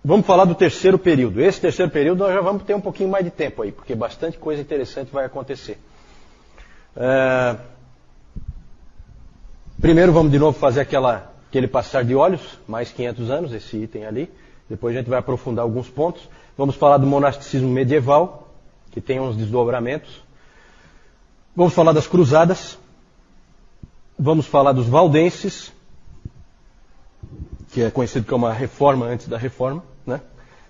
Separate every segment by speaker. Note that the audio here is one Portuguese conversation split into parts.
Speaker 1: Vamos falar do terceiro período. Esse terceiro período nós já vamos ter um pouquinho mais de tempo aí, porque bastante coisa interessante vai acontecer. Primeiro vamos de novo fazer aquele passar de olhos, mais 500 anos, esse item ali. Depois a gente vai aprofundar alguns pontos. Vamos falar do monasticismo medieval, que tem uns desdobramentos. Vamos falar das cruzadas. Vamos falar dos valdenses, que é conhecido como a reforma antes da reforma, né?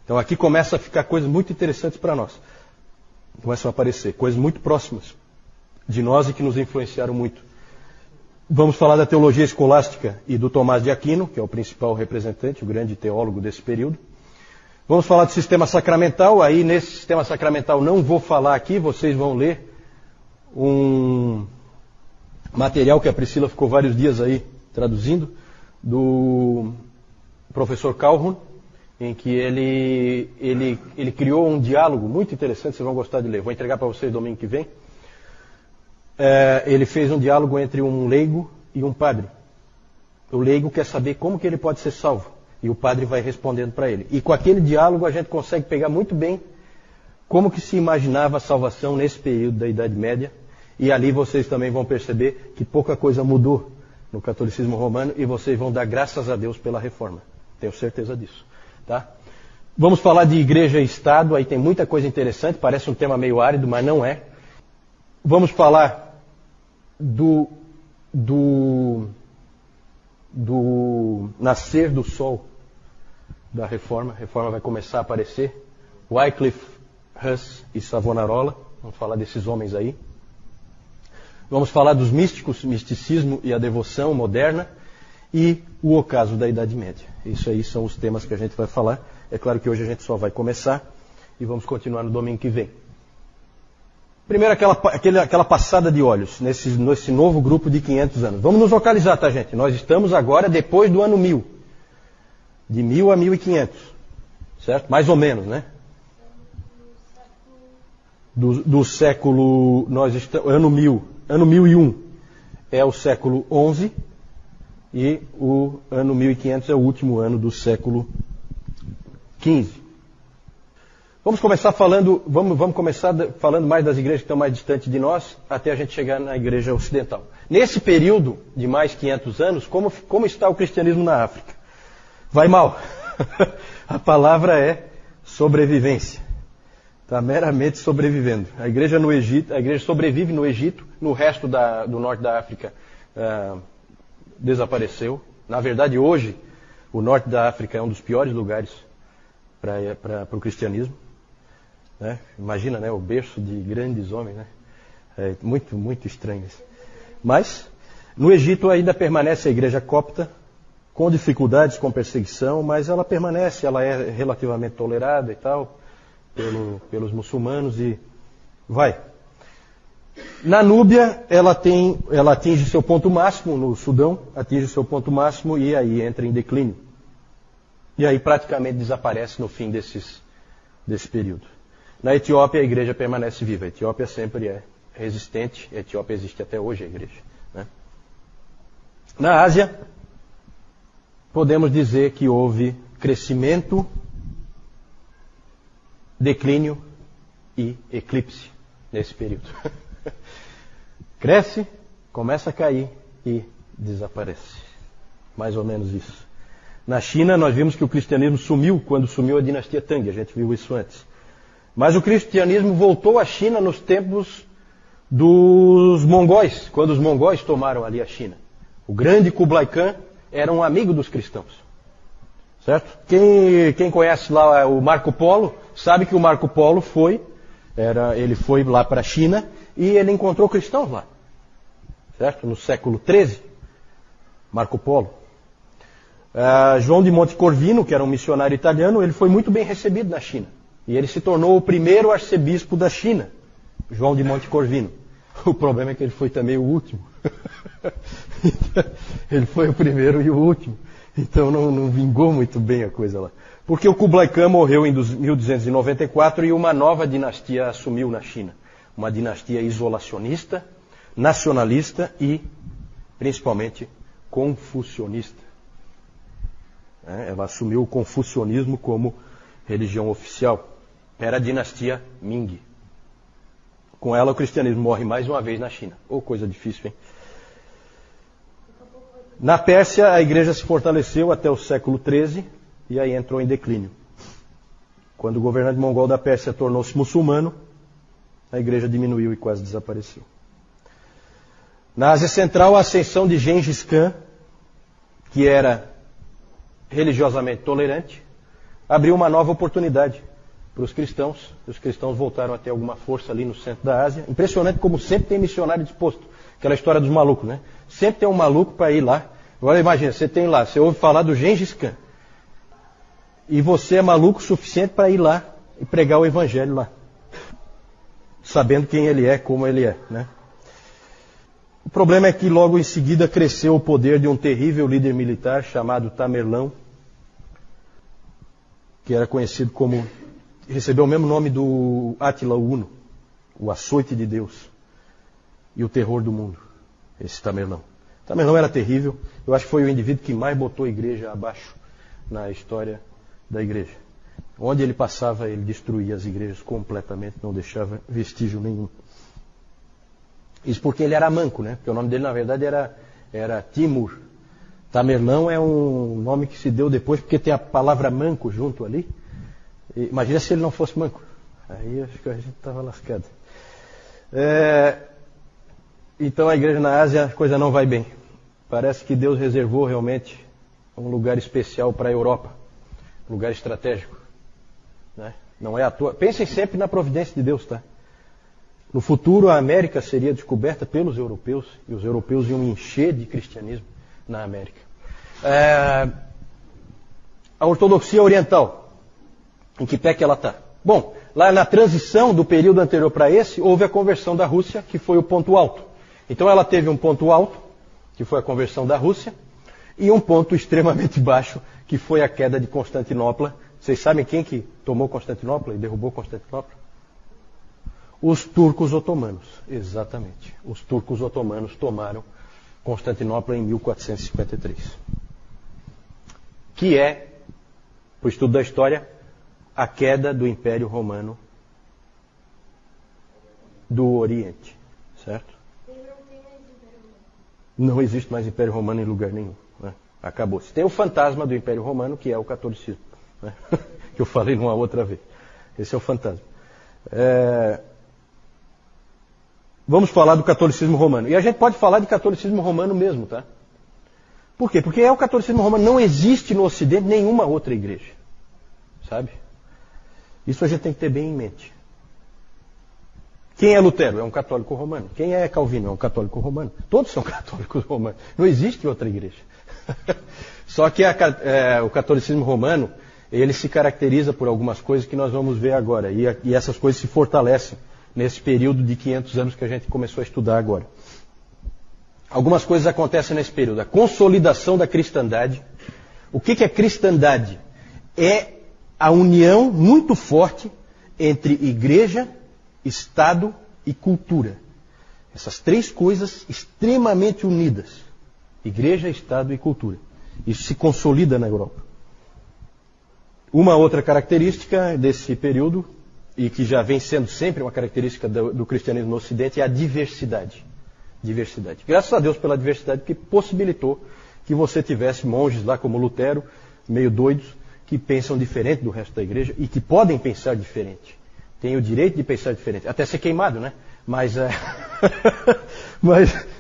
Speaker 1: Então aqui começa a ficar coisas muito interessantes para nós. Começam a aparecer coisas muito próximas de nós e que nos influenciaram muito. Vamos falar da teologia escolástica e do Tomás de Aquino, que é o principal representante, o grande teólogo desse período. Vamos falar do sistema sacramental. Aí nesse sistema sacramental não vou falar aqui, vocês vão ler um material que a Priscila ficou vários dias aí traduzindo, do professor Calhoun, em que ele criou um diálogo muito interessante, vocês vão gostar de ler. Vou entregar para vocês domingo que vem. Ele fez um diálogo entre um leigo e um padre. O leigo quer saber como que ele pode ser salvo, e o padre vai respondendo para ele. E com aquele diálogo a gente consegue pegar muito bem como que se imaginava a salvação nesse período da Idade Média. E ali vocês também vão perceber que pouca coisa mudou no catolicismo romano e vocês vão dar graças a Deus pela reforma. Tenho certeza disso. Tá? Vamos falar de igreja e Estado, aí tem muita coisa interessante, parece um tema meio árido, mas não é. Vamos falar do nascer do sol da reforma. A reforma vai começar a aparecer. Wycliffe, Hus e Savonarola, vamos falar desses homens aí. Vamos falar dos místicos, misticismo e a devoção moderna e o ocaso da Idade Média. Isso aí são os temas que a gente vai falar. É claro que hoje a gente só vai começar e vamos continuar no domingo que vem. Primeiro aquela passada de olhos nesse novo grupo de 500 anos. Vamos nos localizar, tá, gente? Nós estamos agora depois do ano 1000. De 1000 a 1500. Certo? Mais ou menos, né? Do século... Nós estamos... Ano 1001 é o século XI e o ano 1500 é o último ano do século XV. Vamos começar falando mais das igrejas que estão mais distantes de nós, até a gente chegar na igreja ocidental. Nesse período de mais 500 anos, como está o cristianismo na África? Vai mal. A palavra é sobrevivência. Está meramente sobrevivendo. A igreja sobrevive no Egito, no resto do norte da África desapareceu. Na verdade, hoje, o norte da África é um dos piores lugares para o cristianismo. Né? Imagina, né, o berço de grandes homens. Né? É muito, muito estranho isso. Mas, no Egito ainda permanece a igreja copta, com dificuldades, com perseguição, mas ela permanece, ela é relativamente tolerada e tal, pelos muçulmanos e vai. Na Núbia, ela atinge seu ponto máximo, no Sudão, atinge seu ponto máximo e aí entra em declínio. E aí praticamente desaparece no fim desse período. Na Etiópia, a igreja permanece viva. A Etiópia sempre é resistente, a Etiópia existe até hoje, a igreja. Né? Na Ásia, podemos dizer que houve crescimento, declínio e eclipse nesse período. Cresce, começa a cair e desaparece. Mais ou menos isso. Na China, nós vimos que o cristianismo sumiu quando sumiu a dinastia Tang, a gente viu isso antes. Mas o cristianismo voltou à China nos tempos dos mongóis, quando os mongóis tomaram ali a China. O grande Kublai Khan era um amigo dos cristãos. Certo? Quem conhece lá o Marco Polo, sabe que o Marco Polo ele foi lá para a China e ele encontrou cristãos lá. Certo? No século XIII, Marco Polo. João de Monte Corvino, que era um missionário italiano, ele foi muito bem recebido na China. E ele se tornou o primeiro arcebispo da China, João de Monte Corvino. O problema é que ele foi também o último. Ele foi o primeiro e o último. Então não vingou muito bem a coisa lá. Porque o Kublai Khan morreu em 1294 e uma nova dinastia assumiu na China. Uma dinastia isolacionista, nacionalista e, principalmente, confucionista. Ela assumiu o confucionismo como religião oficial, era a dinastia Ming. Com ela, o cristianismo morre mais uma vez na China. Ô, coisa difícil, hein? Na Pérsia, a igreja se fortaleceu até o século XIII e aí entrou em declínio. Quando o governante mongol da Pérsia tornou-se muçulmano, a igreja diminuiu e quase desapareceu. Na Ásia Central, a ascensão de Gengis Khan, que era religiosamente tolerante, abriu uma nova oportunidade para os cristãos. Os cristãos voltaram a ter alguma força ali no centro da Ásia. Impressionante como sempre tem missionário disposto. Aquela história dos malucos, né? Sempre tem um maluco para ir lá. Agora imagina, você ouve falar do Gengis Khan. E você é maluco o suficiente para ir lá e pregar o evangelho lá. Sabendo quem ele é, como ele é, né? O problema é que logo em seguida cresceu o poder de um terrível líder militar chamado Tamerlão, que era conhecido como, recebeu o mesmo nome do Átila Uno, o açoite de Deus e o terror do mundo, esse Tamerlão. Tamerlão era terrível, eu acho que foi o indivíduo que mais botou a igreja abaixo na história da igreja. Onde ele passava, ele destruía as igrejas completamente, não deixava vestígio nenhum. Isso porque ele era manco, né? Porque o nome dele, na verdade, era Timur. Tamerlão é um nome que se deu depois porque tem a palavra manco junto ali. E, imagina se ele não fosse manco. Aí acho que a gente estava lascado. Então a igreja na Ásia, a coisa não vai bem. Parece que Deus reservou realmente um lugar especial para a Europa. Um lugar estratégico. Né? Não é à toa. Pensem sempre na providência de Deus, tá? No futuro, a América seria descoberta pelos europeus, e os europeus iam encher de cristianismo na América. A ortodoxia oriental, em que pé que ela está? Bom, lá na transição do período anterior para esse, houve a conversão da Rússia, que foi o ponto alto. Então ela teve um ponto alto, que foi a conversão da Rússia, e um ponto extremamente baixo, que foi a queda de Constantinopla. Vocês sabem quem que tomou Constantinopla e derrubou Constantinopla? Os turcos otomanos, exatamente. Os turcos otomanos tomaram Constantinopla em 1453. Que é, para o estudo da história, a queda do Império Romano do Oriente. Certo? Não existe mais Império Romano em lugar nenhum. Né? Acabou-se. Tem o fantasma do Império Romano, que é o catolicismo. Né? Que eu falei numa outra vez. Esse é o fantasma. Vamos falar do catolicismo romano. E a gente pode falar de catolicismo romano mesmo, tá? Por quê? Porque é o catolicismo romano. Não existe no Ocidente nenhuma outra igreja. Sabe? Isso a gente tem que ter bem em mente. Quem é Lutero? É um católico romano. Quem é Calvino? É um católico romano. Todos são católicos romanos. Não existe outra igreja. Só que o catolicismo romano, ele se caracteriza por algumas coisas que nós vamos ver agora. E essas coisas se fortalecem nesse período de 500 anos que a gente começou a estudar agora. Algumas coisas acontecem nesse período. A consolidação da cristandade. O que é cristandade? É a união muito forte entre igreja, Estado e cultura. Essas três coisas extremamente unidas. Igreja, Estado e cultura. Isso se consolida na Europa. Uma outra característica desse período, e que já vem sendo sempre uma característica do cristianismo no Ocidente, é a diversidade. Diversidade. Graças a Deus pela diversidade que possibilitou que você tivesse monges lá como Lutero, meio doidos, que pensam diferente do resto da igreja e que podem pensar diferente. Tem o direito de pensar diferente. Até ser queimado, né? Mas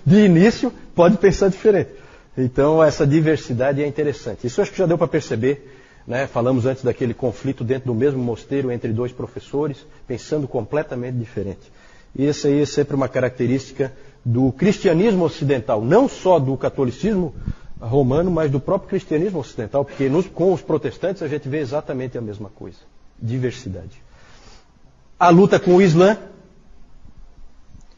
Speaker 1: de início pode pensar diferente. Então essa diversidade é interessante. Isso eu acho que já deu para perceber. Né? Falamos antes daquele conflito dentro do mesmo mosteiro entre dois professores, pensando completamente diferente. E essa aí é sempre uma característica do cristianismo ocidental, não só do catolicismo romano, mas do próprio cristianismo ocidental, porque com os protestantes a gente vê exatamente a mesma coisa. Diversidade. A luta com o Islã,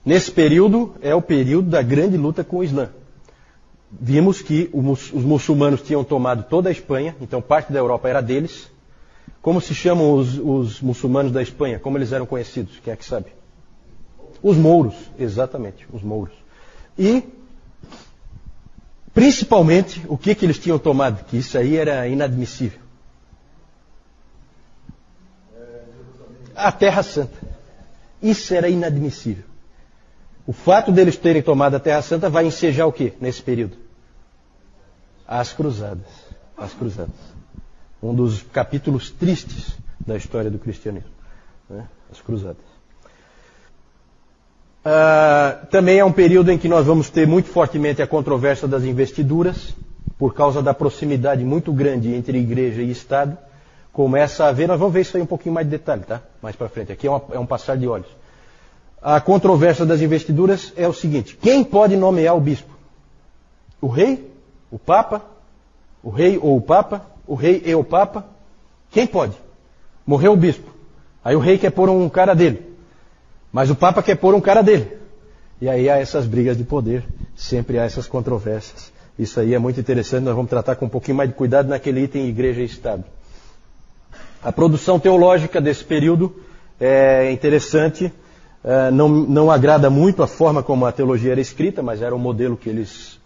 Speaker 1: nesse período, é o período da grande luta com o Islã. Vimos que os muçulmanos tinham tomado toda a Espanha, então parte da Europa era deles. Como se chamam os muçulmanos da Espanha? Como eles eram conhecidos? Quem é que sabe? Os mouros, exatamente, os mouros. E, principalmente, o que eles tinham tomado? Que isso aí era inadmissível. a Terra Santa. Isso era inadmissível. O fato deles terem tomado a Terra Santa vai ensejar o quê nesse período? As Cruzadas. As Cruzadas. Um dos capítulos tristes da história do cristianismo. Né? As Cruzadas. Também é um período em que nós vamos ter muito fortemente a controvérsia das investiduras, por causa da proximidade muito grande entre igreja e Estado. Começa a haver, nós vamos ver isso aí um pouquinho mais de detalhe, tá? Mais para frente. Aqui é um passar de olhos. A controvérsia das investiduras é o seguinte: quem pode nomear o bispo? O rei? O papa? O rei ou o papa? O rei e o papa? Quem pode? Morreu o bispo. Aí o rei quer pôr um cara dele. Mas o papa quer pôr um cara dele. E aí há essas brigas de poder. Sempre há essas controvérsias. Isso aí é muito interessante. Nós vamos tratar com um pouquinho mais de cuidado naquele item igreja e Estado. A produção teológica desse período é interessante. Não agrada muito a forma como a teologia era escrita, mas era o modelo que eles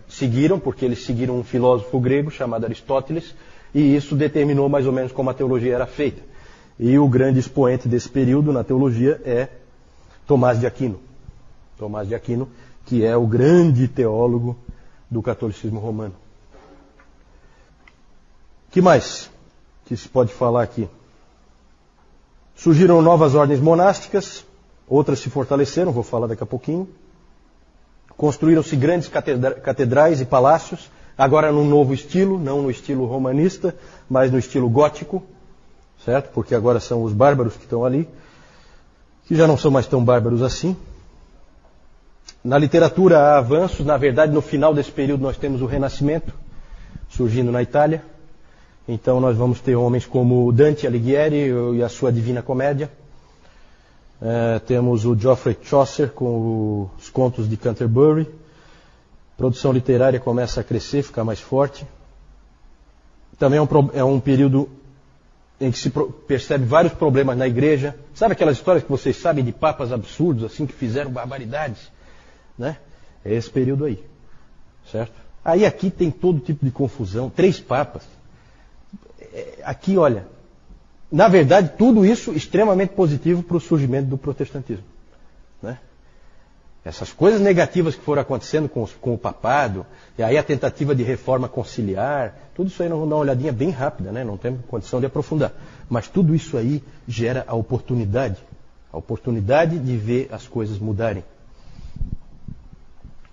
Speaker 1: seguiram, porque eles seguiram um filósofo grego chamado Aristóteles, e isso determinou mais ou menos como a teologia era feita. E o grande expoente desse período na teologia é Tomás de Aquino. Tomás de Aquino, que é o grande teólogo do catolicismo romano. O que mais que se pode falar aqui? Surgiram novas ordens monásticas, outras se fortaleceram, vou falar daqui a pouquinho. Construíram-se grandes catedrais e palácios, agora num novo estilo, não no estilo romanista, mas no estilo gótico, certo? Porque agora são os bárbaros que estão ali, que já não são mais tão bárbaros assim. Na literatura há avanços, na verdade no final desse período nós temos o Renascimento, surgindo na Itália. Então nós vamos ter homens como Dante Alighieri e a sua Divina Comédia. Temos o Geoffrey Chaucer com os contos de Canterbury. A produção literária começa a crescer, ficar mais forte. Também é um período em que se percebe vários problemas na igreja. Sabe aquelas histórias que vocês sabem de papas absurdos, assim, que fizeram barbaridades? Né? É esse período aí. Certo? Aí aqui tem todo tipo de confusão. 3 papas. Aqui, olha, na verdade, tudo isso extremamente positivo para o surgimento do protestantismo. Né? Essas coisas negativas que foram acontecendo com o papado, e aí a tentativa de reforma conciliar, tudo isso aí nós vamos dar uma olhadinha bem rápida, né? Não temos condição de aprofundar. Mas tudo isso aí gera a oportunidade de ver as coisas mudarem.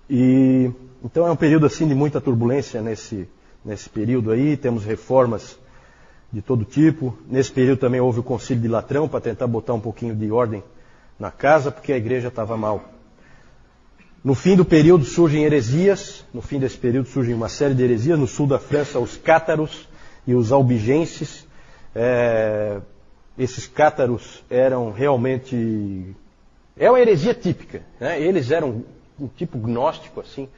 Speaker 1: E então é um período assim de muita turbulência nesse período aí, temos reformas de todo tipo. Nesse período também houve o Concílio de Latrão para tentar botar um pouquinho de ordem na casa, porque a igreja estava mal. No fim do período surgem heresias, no fim desse período surgem uma série de heresias. No sul da França, os cátaros e os albigenses. Esses cátaros eram realmente... É uma heresia típica. Né? Eles eram um tipo gnóstico, assim.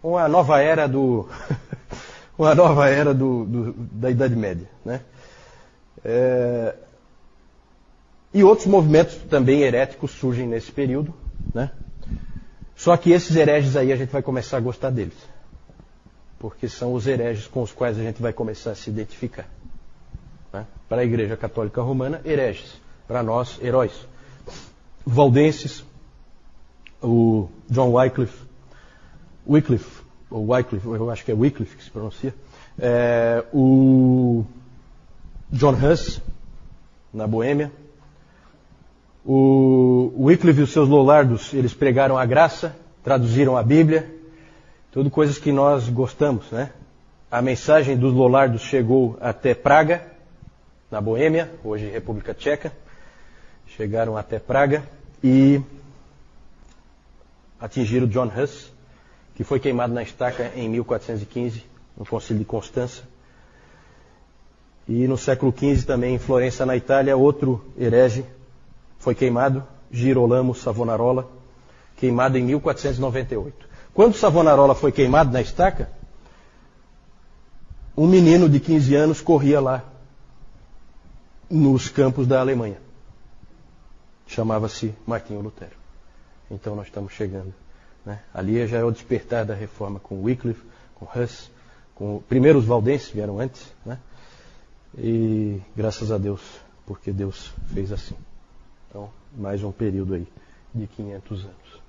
Speaker 1: Uma nova era da Idade Média. Né? E outros movimentos também heréticos surgem nesse período. Né? Só que esses hereges aí a gente vai começar a gostar deles. Porque são os hereges com os quais a gente vai começar a se identificar. Né? Para a Igreja Católica Romana, hereges. Para nós, heróis. Valdenses, o John Wycliffe, eu acho que é Wycliffe que se pronuncia, o John Huss, na Boêmia. O Wycliffe e os seus Lollardos, eles pregaram a graça, traduziram a Bíblia, tudo coisas que nós gostamos, né? A mensagem dos Lollardos chegou até Praga, na Boêmia, hoje República Tcheca. Chegaram até Praga e atingiram John Huss, que foi queimado na estaca em 1415, no Concílio de Constança. E no século XV também, em Florença, na Itália, outro herege foi queimado, Girolamo Savonarola, queimado em 1498. Quando Savonarola foi queimado na estaca, um menino de 15 anos corria lá, nos campos da Alemanha. Chamava-se Martinho Lutero. Então nós estamos chegando. Né? Ali já é o despertar da reforma com Wycliffe, com Huss, primeiro os valdenses vieram antes, né? E graças a Deus, porque Deus fez assim. Então, mais um período aí de 500 anos.